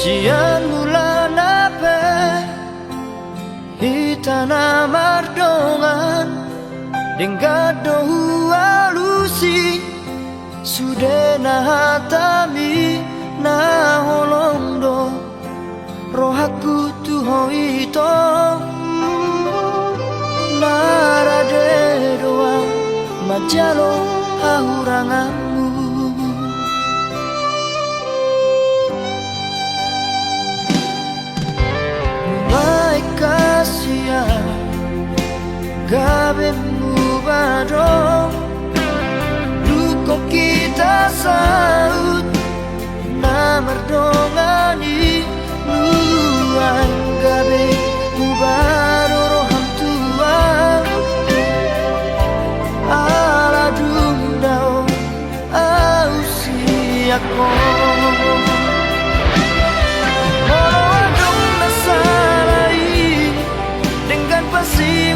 Sian bulan ape hitana mardongan denggado alusi sudena hatami na holondo rohaku tuhoito narade doa majalo hahuranganmu Kasia gabe mubado luko kita saut na merdongani luang gabe mubado roham tua ala dundao ausiako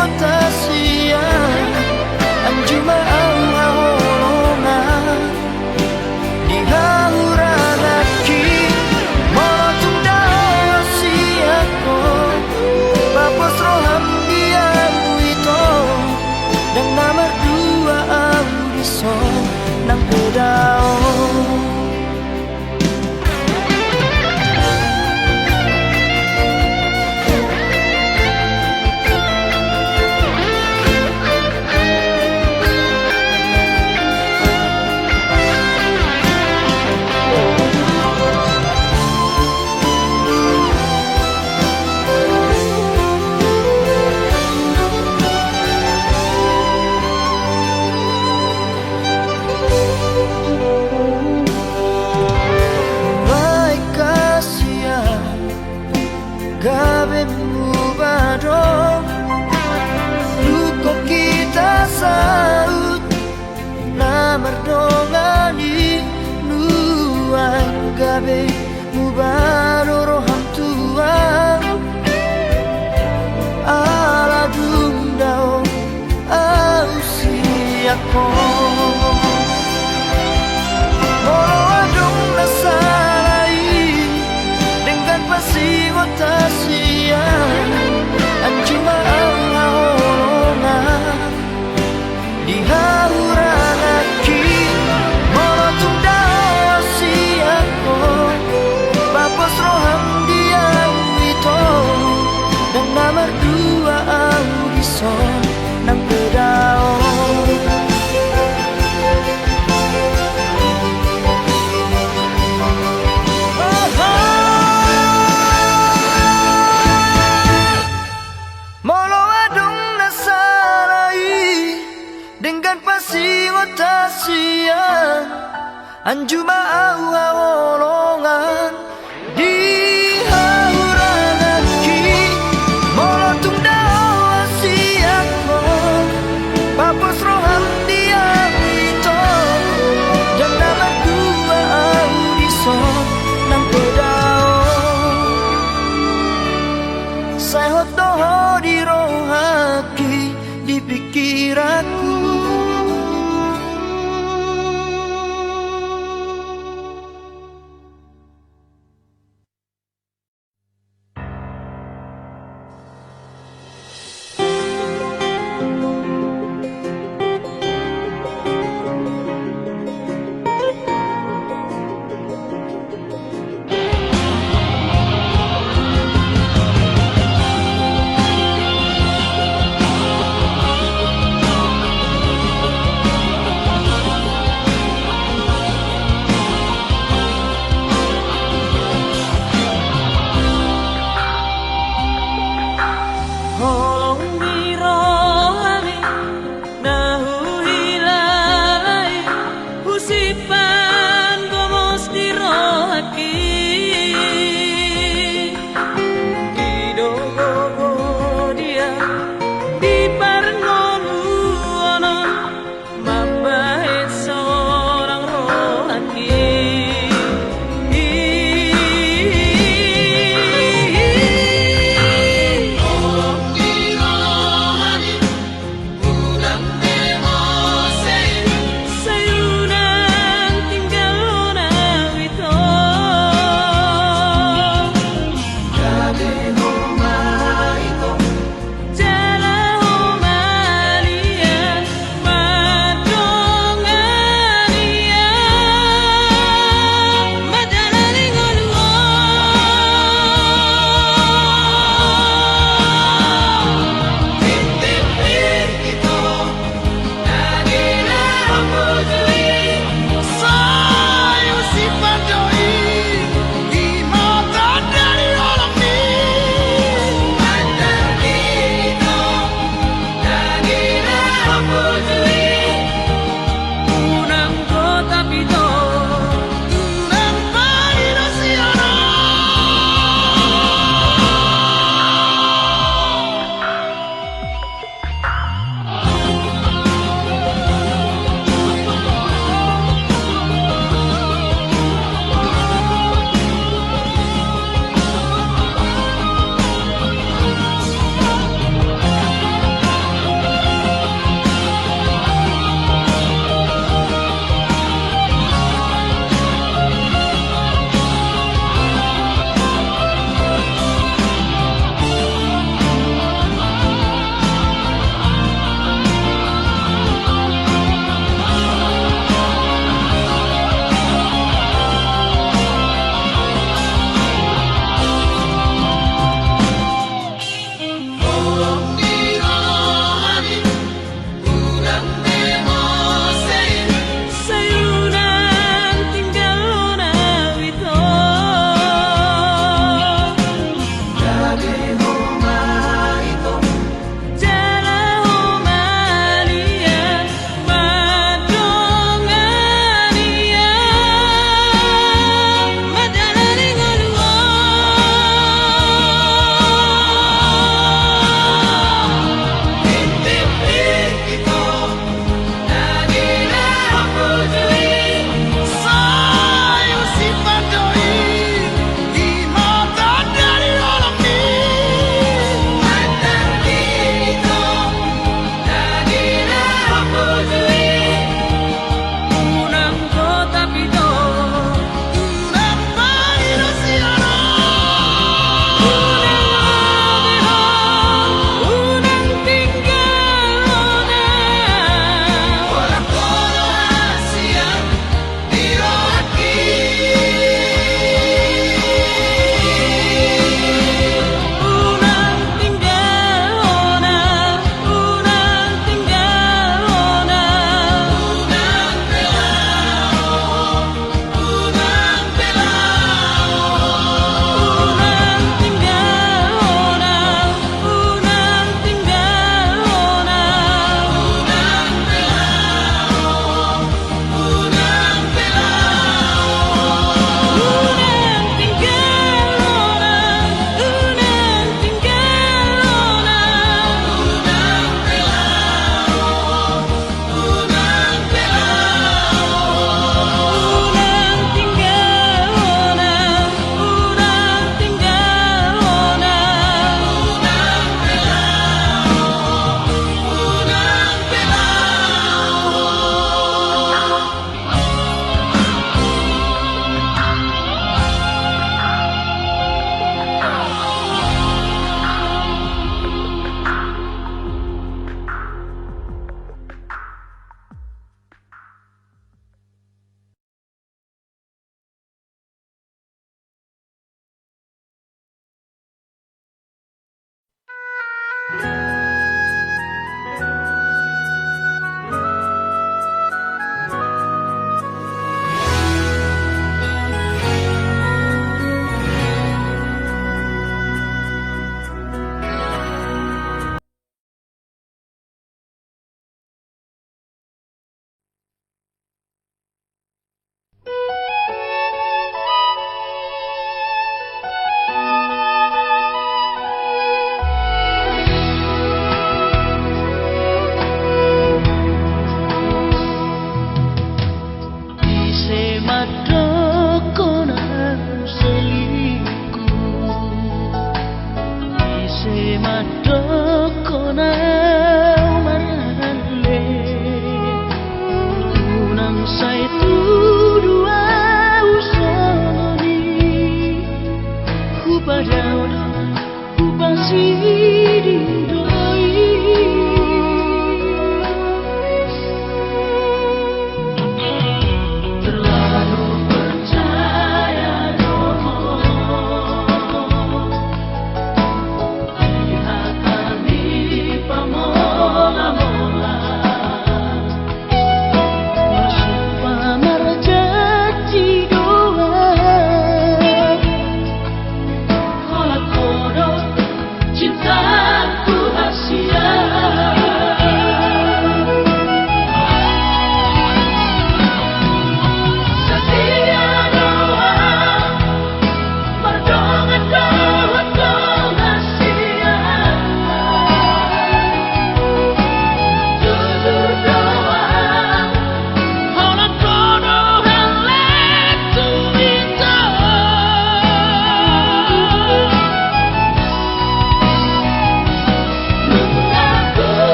ngotasia anjuma au haolonga di hauragaki motung dao siako papos roham dia buito dan nomor dua audiso nang pedao. Gabe mubaro luko kita saut na mardongani nuang gabe mubaro roham tuang ala dundao au siako ngotasia anjuma au haolonga di hauragaki motung dao siako papos roham dia wito dan nomor dua audiso nang pedao. Dengan pasi ngotasia anjuma au haolongan di hauragaki molotung dao siako papos roham dia wito dan nomor dua audiso nang pedao saya hotoho di rohaki di pikiranku.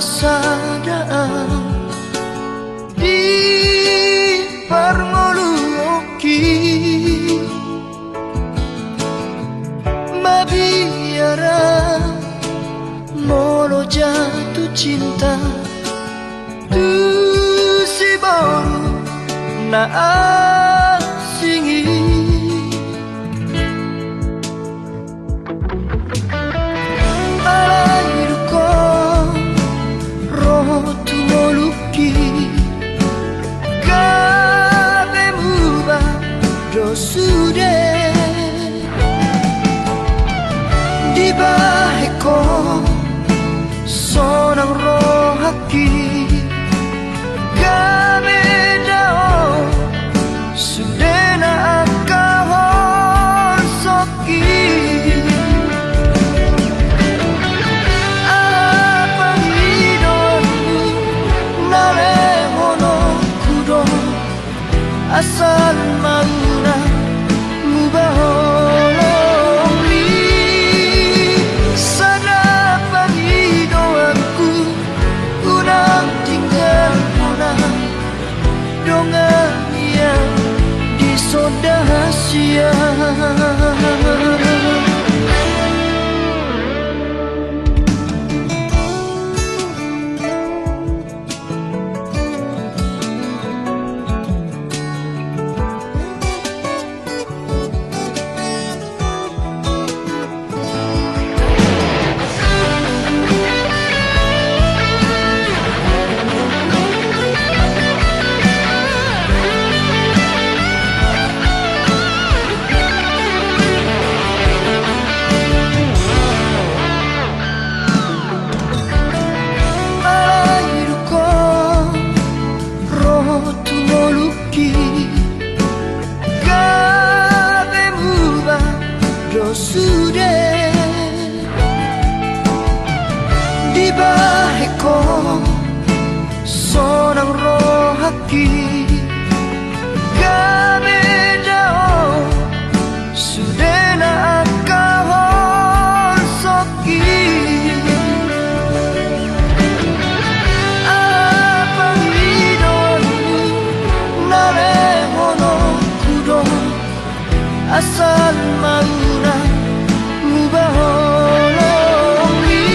sadaan di parmoluoki mabiara molo jatuh cinta tu si baru na asingi alairko roho tu moluki gabe muba dosude di baheko sonang rohaki gabe dao sudena akahon soki apa hidonmu nale mono kudo asal mauna mubaholomi sanapa hidoanku unang tinggal mona dongan yang disodahasia sonang rohaki gabe dao sudena akahon soki apa hidonmu nale mono kudo asal mauna mubaholomi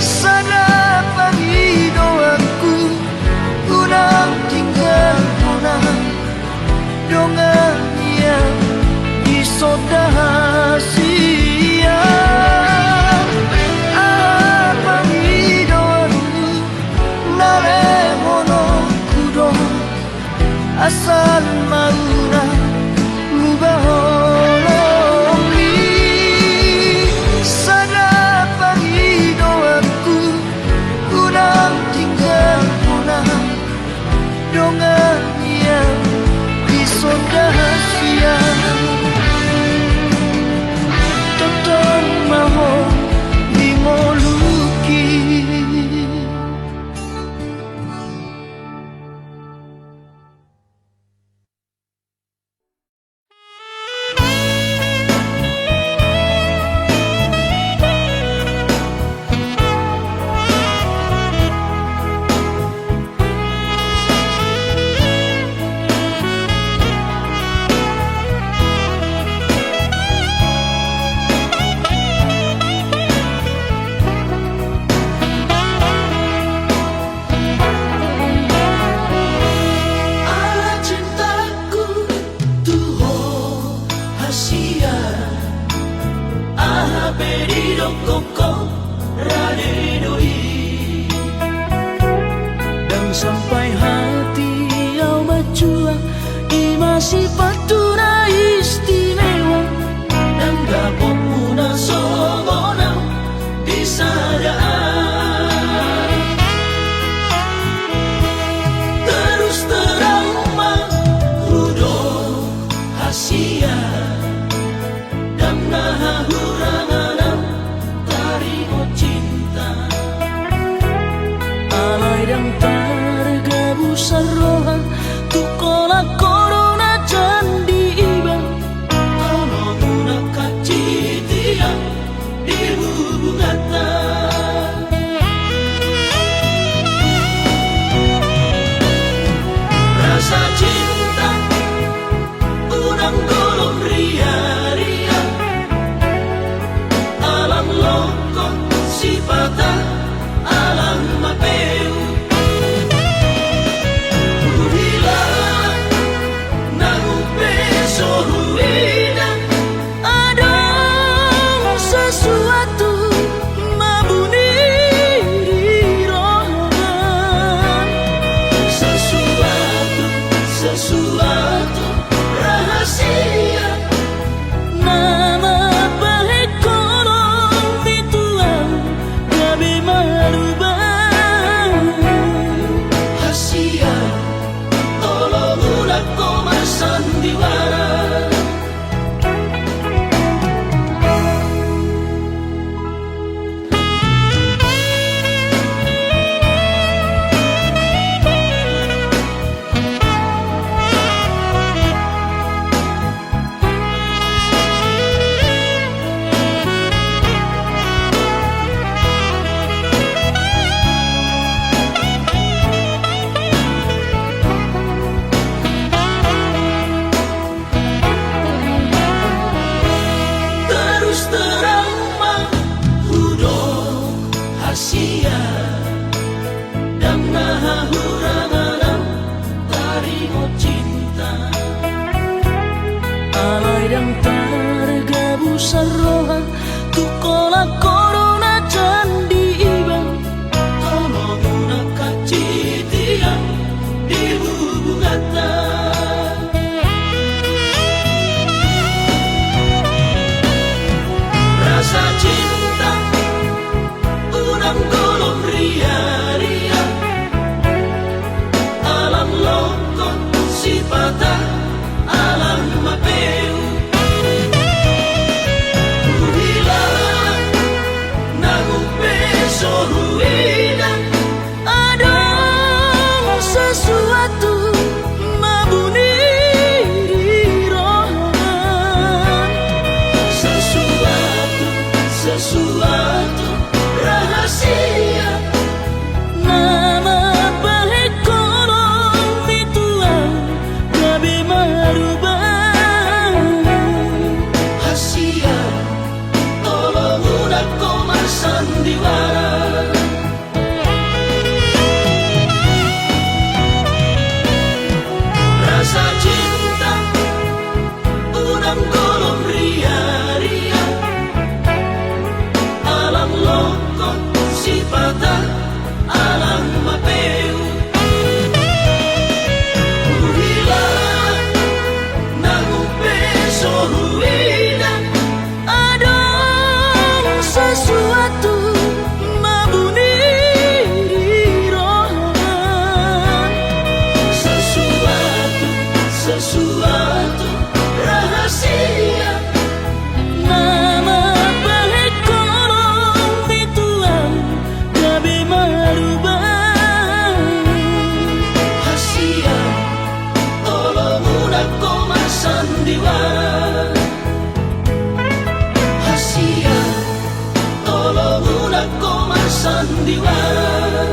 sanapa hidoanku unang tinggal mona dongan yang disodahasia apa hidoanmu nale mono kudo asal mauna mubaholomi sanapa hidoanku unang tinggal mona dongan yang disodahasia toton maho dimoluki. Sampai hati kau berjuang di masih patuna istimewa dan gabung muna sobona di sadaan terus trauma rudo hasia dan nahurangan tarimo cinta alai dan sarroha tu kola corona jan pata alang mapeu Uhilang nang peso ruina Ada sesuatu mabuni di rohan Sesuatu rahasia Nama baik kolong dituang gabi marubah Hasia tolong ulat koma sandiwara Terus terang mah hudok hasia dan nahahuranganam tarimo cinta Alay dan targabu sarroha tukola corona candi ibang tolong nakacitian di bubugata rasa cinta unang golong ria-ria alam lokon si patah alam mapeu Uhilang nang peso ruina Ada sesuatu mabuni di rohan Sesuatu rahasia Nama baik kolong dituang gabi marubah Hasia tolong ulat koma sandiwara Rasa cinta unang golong ria-ria alam lokon si patah alam mapeu Uhilang nang peso ruina Ada sesuatu mabuni di rohan Sesuatu rahasia Nama baik kolong dituang gabi marubah Hasia tolong ulat koma sandiwara Hasia tolong ulat koma sandiwara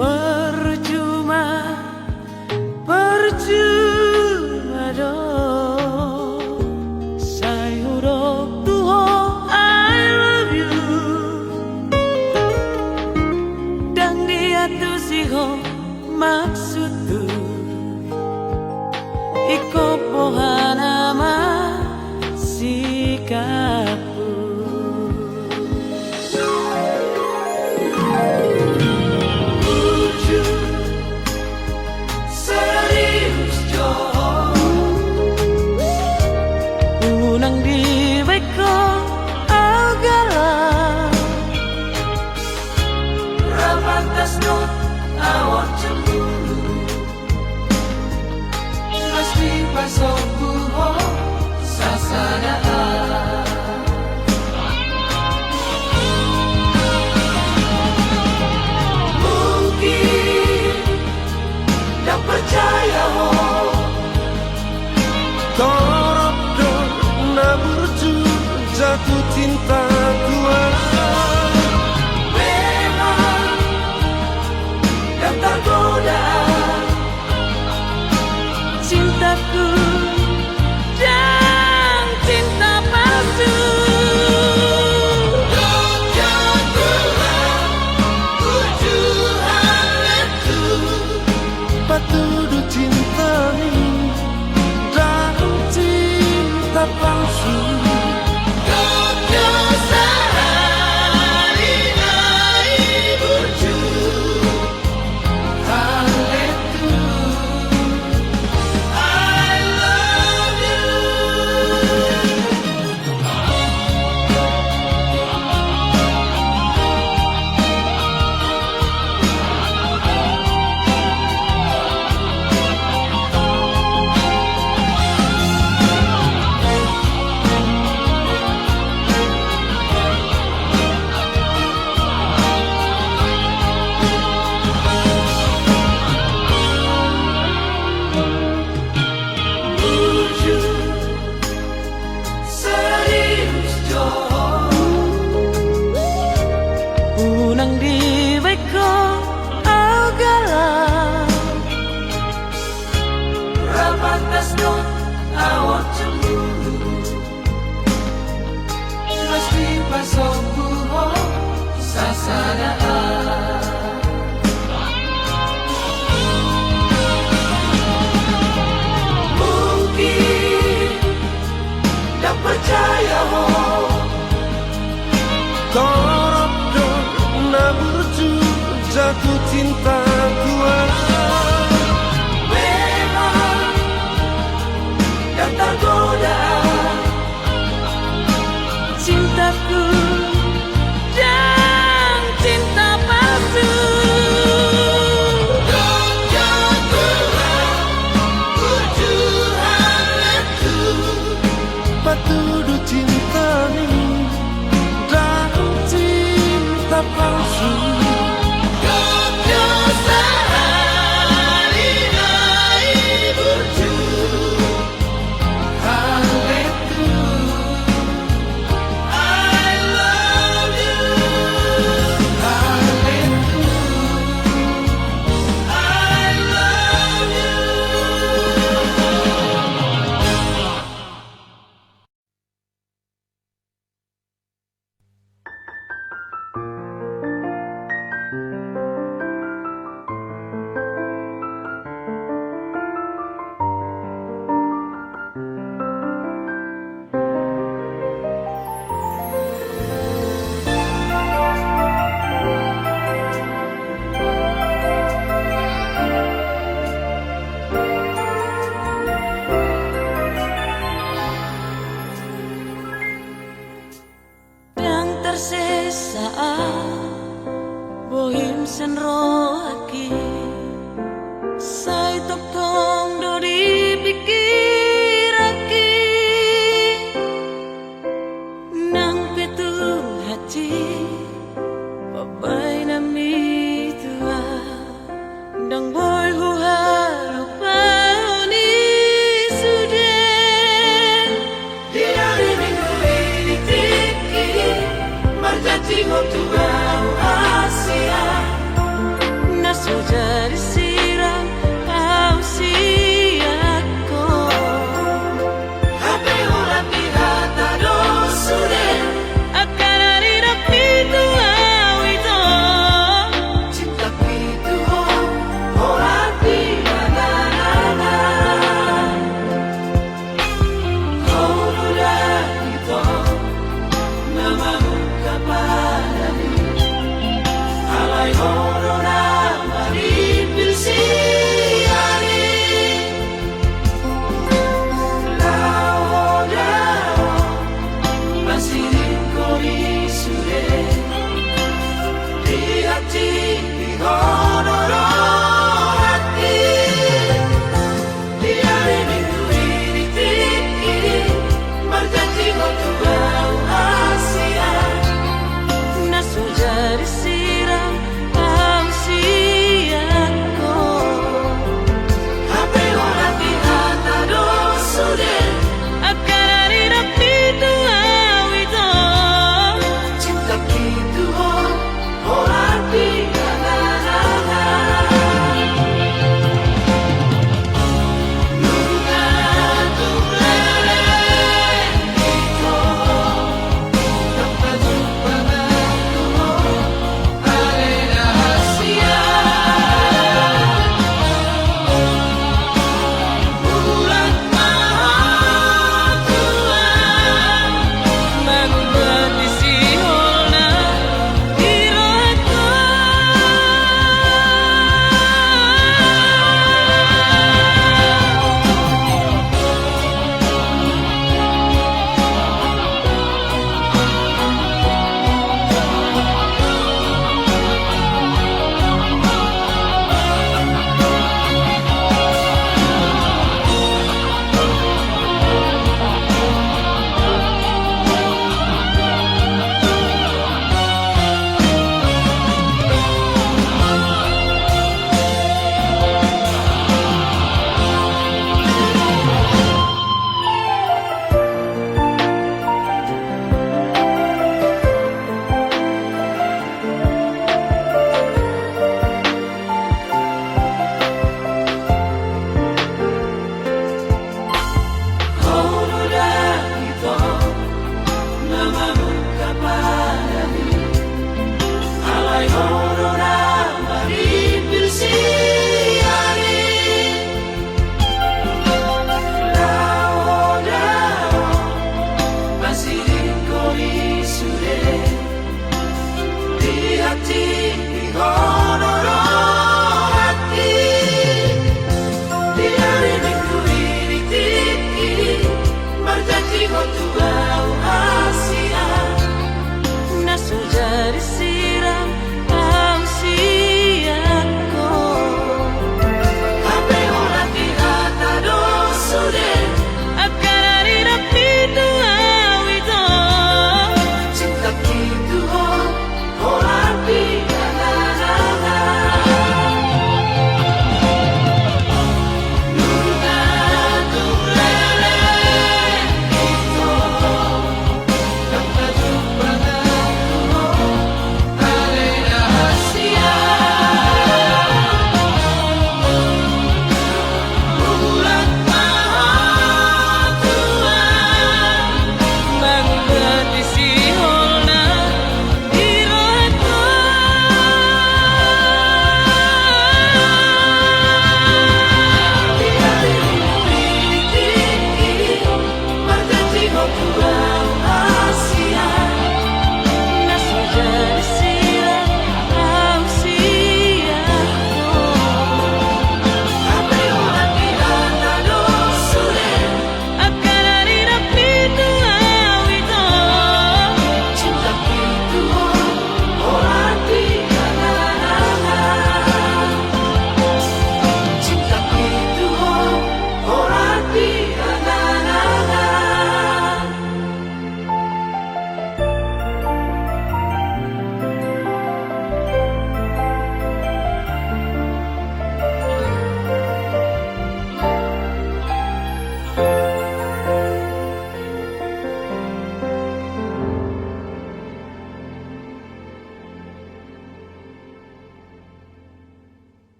Percuma, percuma dong Say huruf tuho I love you Dan dia tu siho maksud tu Iko pohanama sikapku Serius Johor Unang di beko agala Rapatas not awak cemburu Pasti pasokku jadi sirang usiaku. Happy ulah pirata do sure. Akan hari napi tuau itu. Cinta itu ora pirata. Kau udah itu namamu kapadami. Alay horo na maripil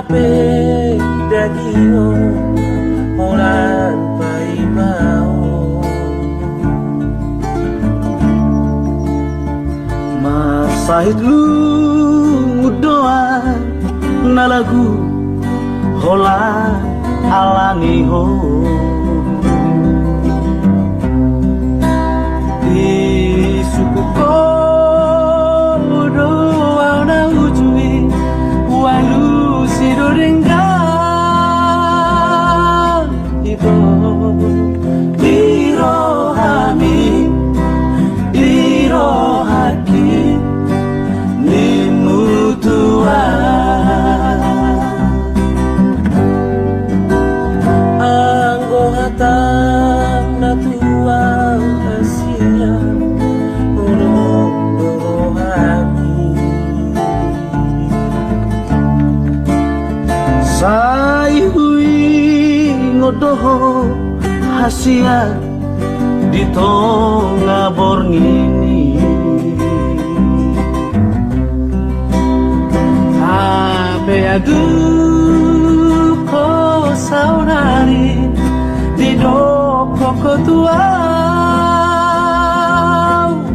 ape dagio orang paimao masahid lu doa na lagu hola alangi ho di suku ko doa na ujui walu sidorengga ibo dirohami dirohaki nimutua anggo hatam na tuang asia urung dorohami sai hui ngodoho hasia di tonga borngini ape adu ko saunari di doko kotua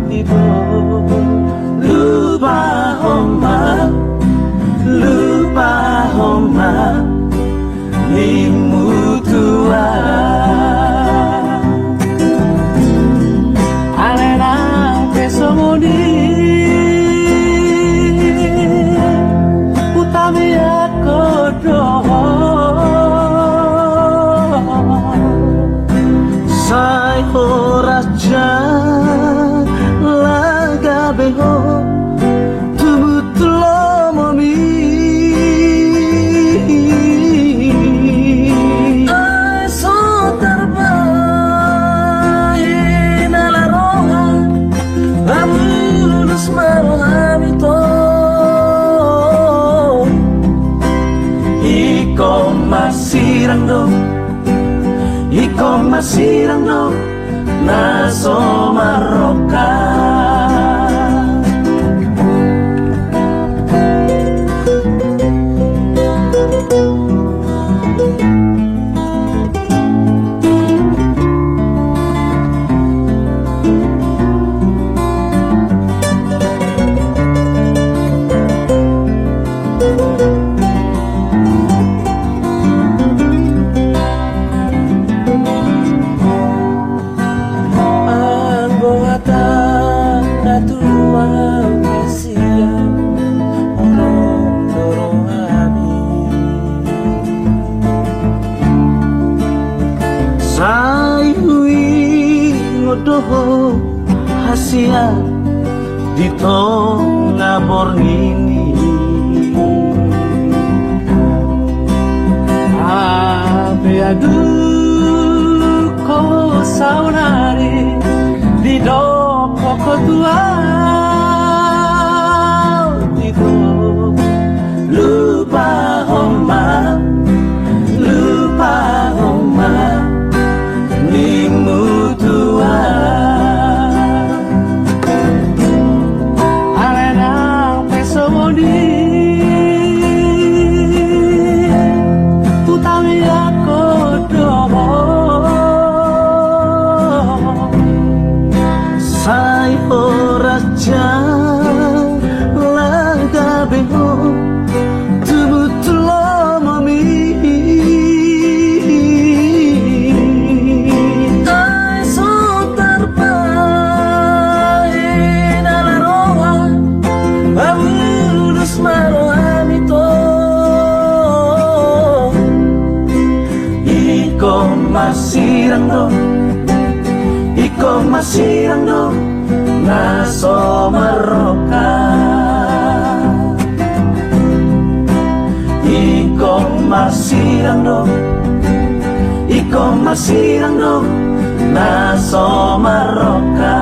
di bo lupa homa nimutua alena pesomoni utami aku doho sai horaja laga beho tubutulo momi ai so terbaik nala roha ramulus marohami to iko masirang no naso maroka doho hasia di tonga borngini ape adu ko saunari di doko kotua di do lupa homa nimutua alena pesomoni utami aku doho sai horaja laga beho tubutulo mami iko masirang no naso maroka iko masirang no naso maroka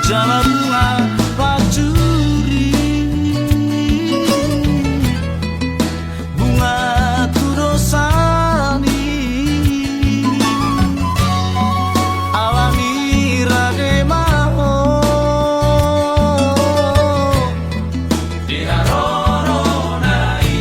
Jala bunga pacuri, bunga tudosani, alami rage maho diharoronai.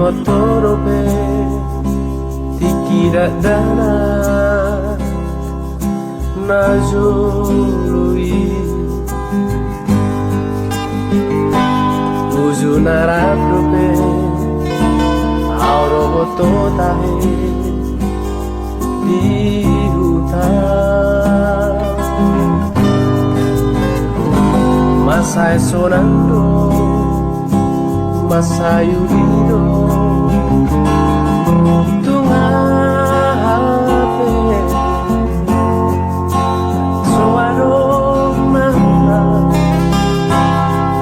Otorobe tikira dana najului uju naraprobe auro bototahe dihuta masai sonando masayurido tungape soaro mana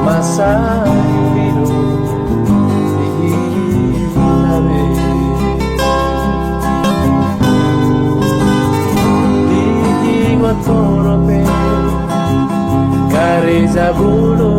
masayurido dihinabe dihingotorope karezabulo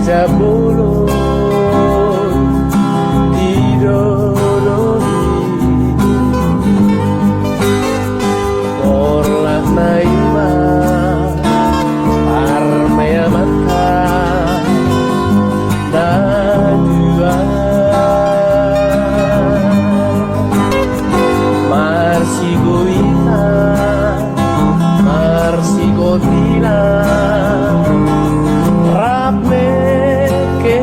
Zabulon didorori Orlah naima Armea mata Dadua Marsi goita Marsi gotila Rap me que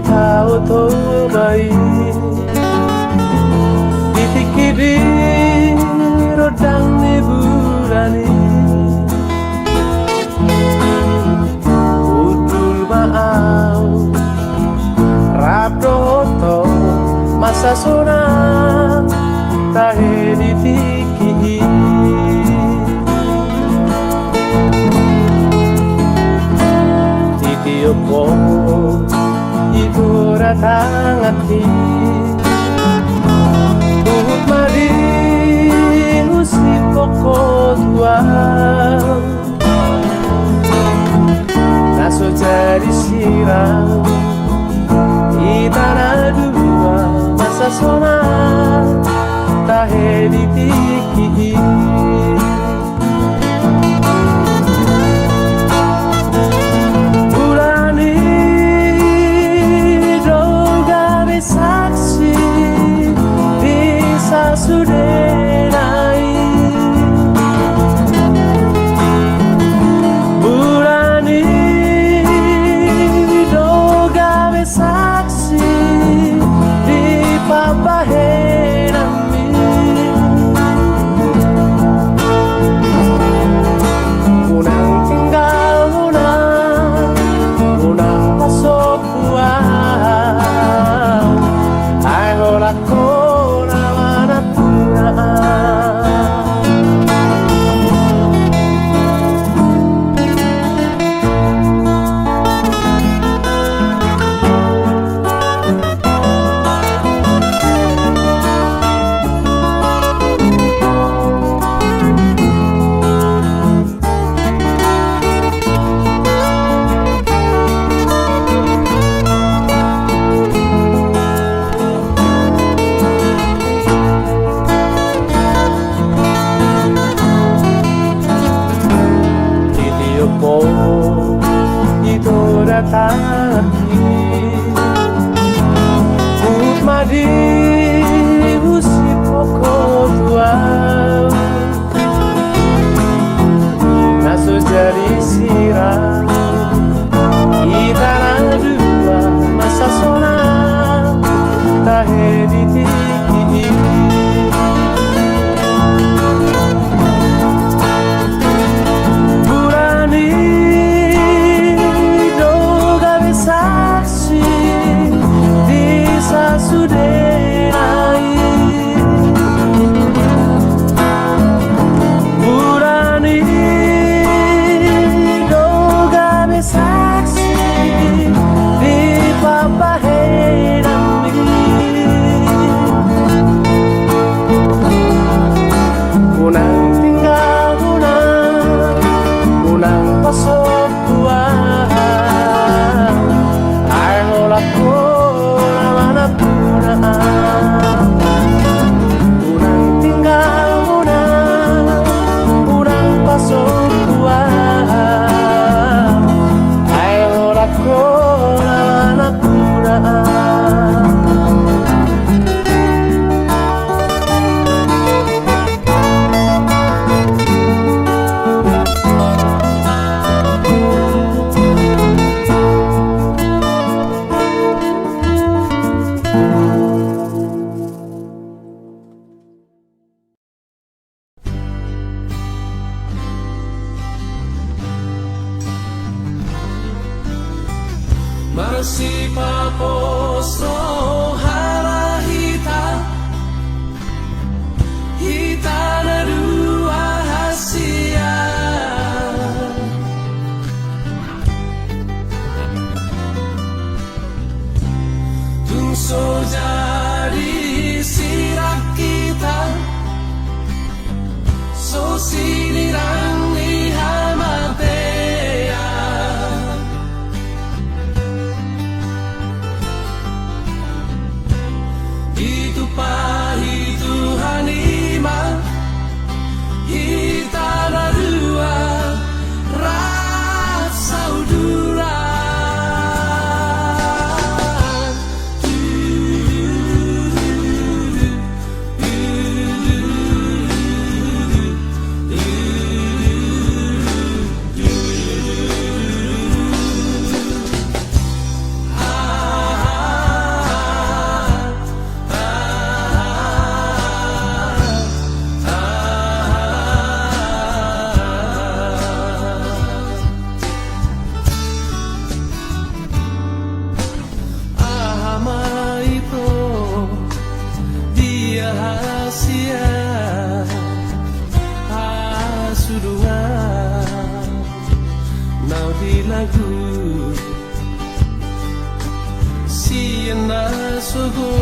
tahu baik ditikiri rodang neburani udul maau rabdoto masa sonang tahe ditikiri titiupo ibu datang hati Tuhut madi usip pokok tua Naso jadi sirang di tanah dua masa sona tahe ditiki saksi bisa sudenai Burani doga saksi di papahenami Unang tinggal unang pasok buah Ako naman at itu datang Ut madi usip pokok tua Naso jadi sirang di tanah dua masa sona tahe ditiki Masih papostro hara hita na dua hasia Tungso jadi sirak kita So sinirang ihamatea Itu pahit Tuhan iman Kita na dua rasa udura lagu Siena sugo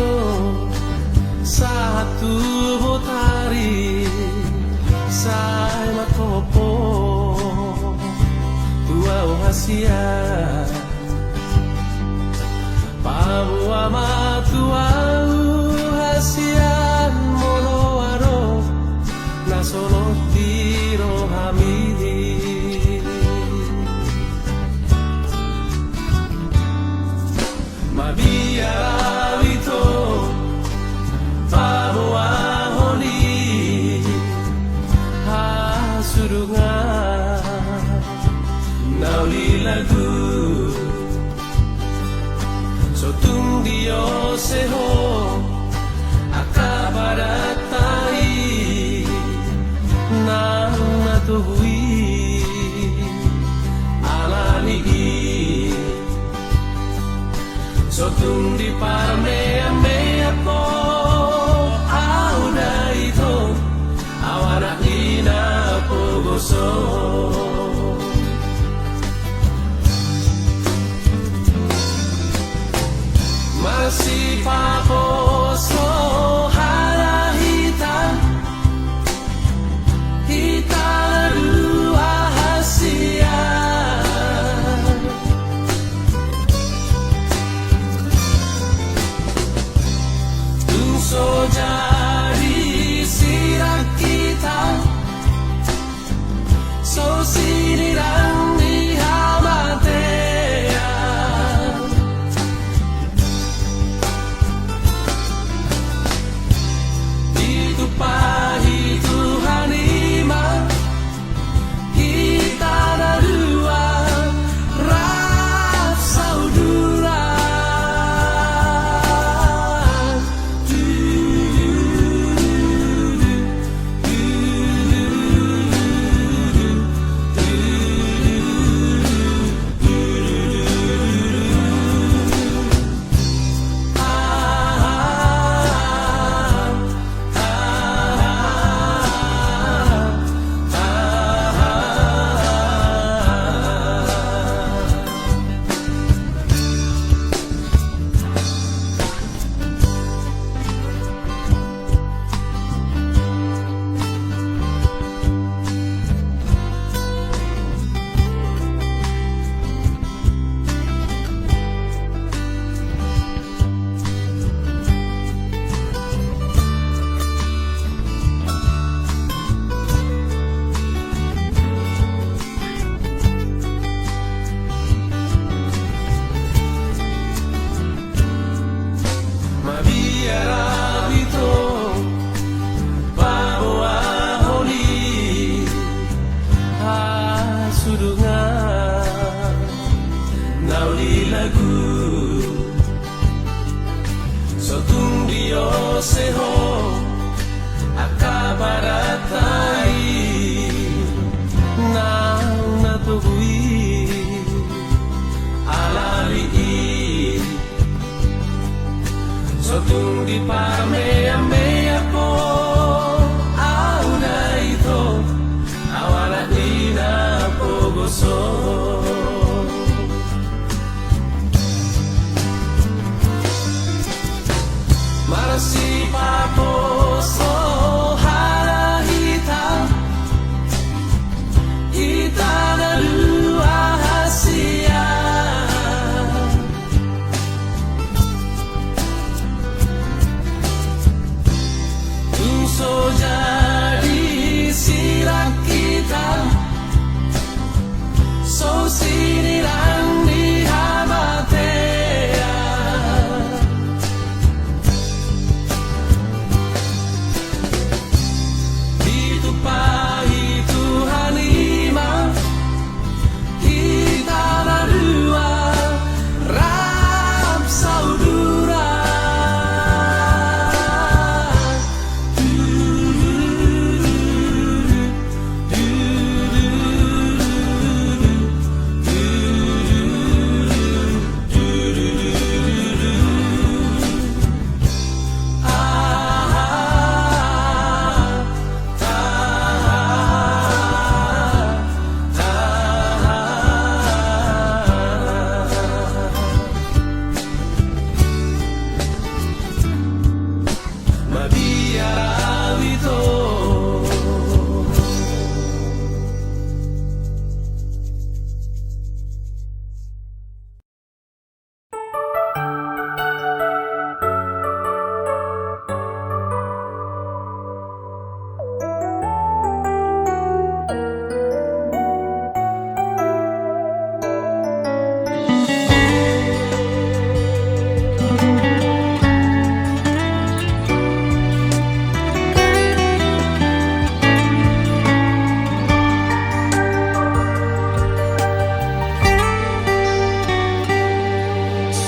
satu botari sai makopo tua hasia pabu amatua hasia moloaro na solo tiro hamidi Mabia vito Pabo ahoni Hasurunga Nauli lagu Sotung dio seho Akabaratai Nang natuhui Alani Sotung di parmea mea po Auda ito Awana ina pogoso Masih paposo harahita Hita dua hasia So jadi sirak kita So sinirang di hamatea Itu pahi Tuhan ima Kita ada dua rasa udura Sotung dio seho akabaratai nang natuhui alali Sotung di parmea mea po auda ito awala ina pogoso Marasi paposo harahita Hita na dua hasia So jadi sirak kita So sinirang di hamatea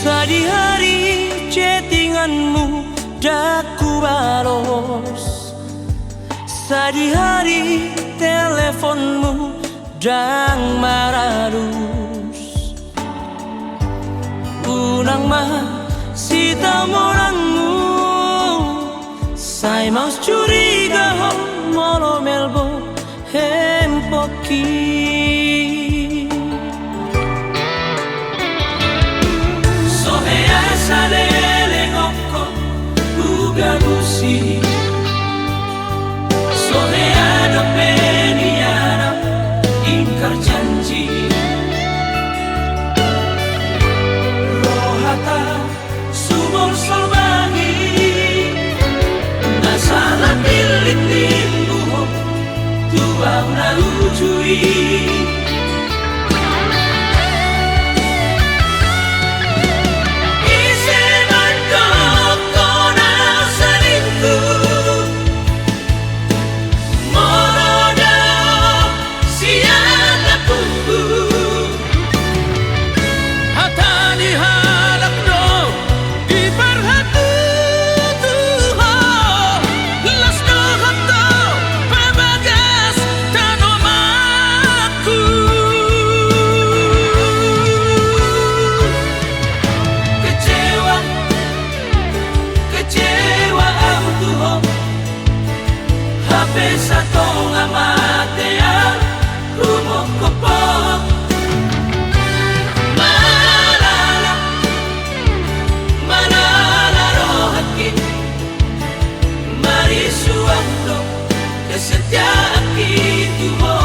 Tadi hari chattinganmu dah ku balos, tadi hari teleponmu dang maralus. Unang masita morangmu, sai maus curiga ho molo melbo hempoki. Salele ngoko uga busi, sore ada peniana ingkar janji. Rohata sumur solbangi, nasala pilit nimbuho tuang na ujui. Sa tonga matea kumokopo malala malala rohaki marisuando kesetiaan kituho.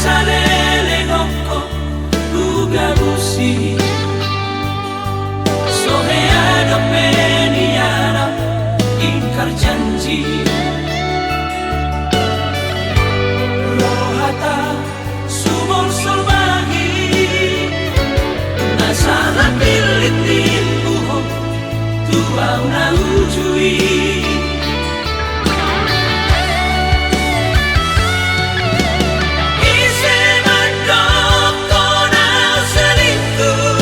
Salele ngoko uga busi, sore ada peniana ingkar janji. Rohata sumur solbangi, nasala pilit nimbuho tuang na ujui. Selingkuh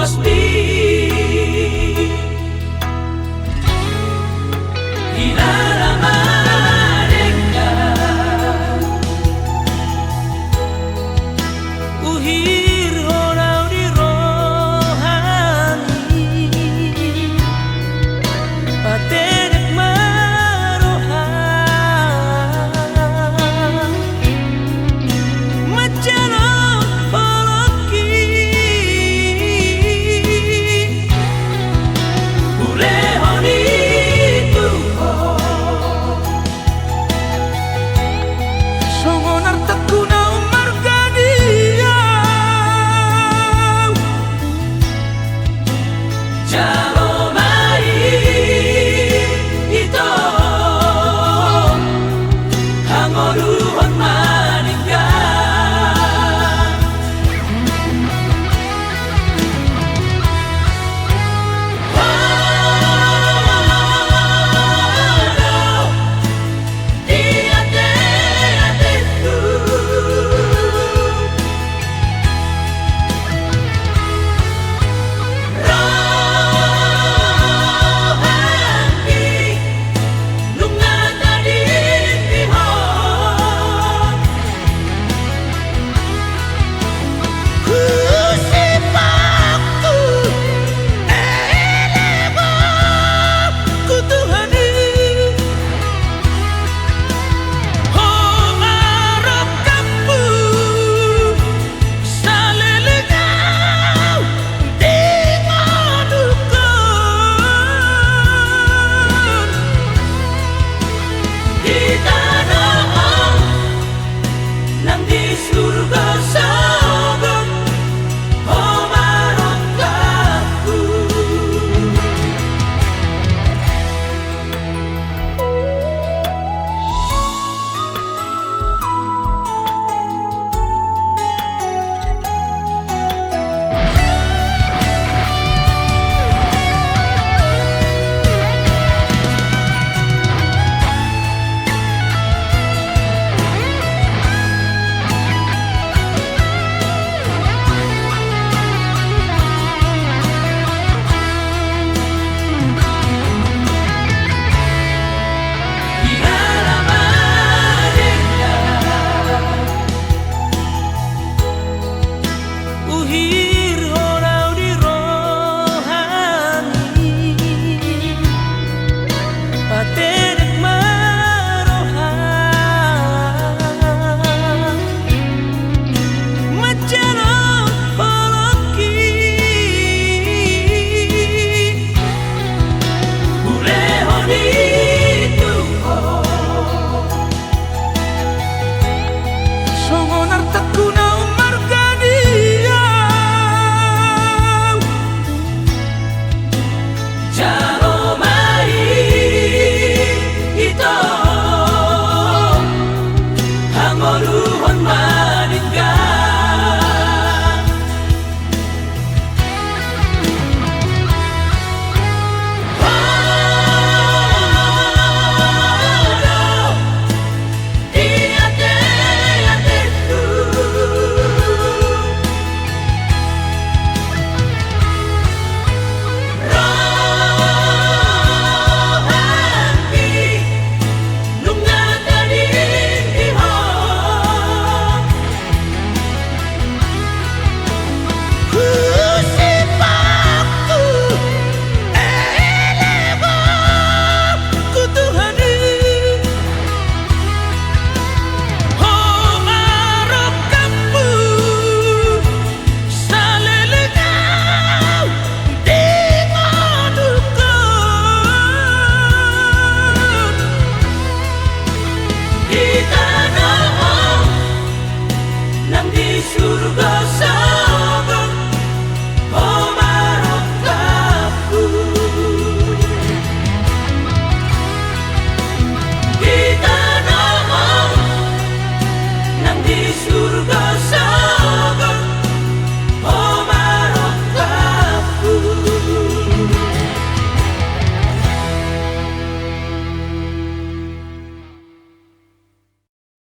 pasti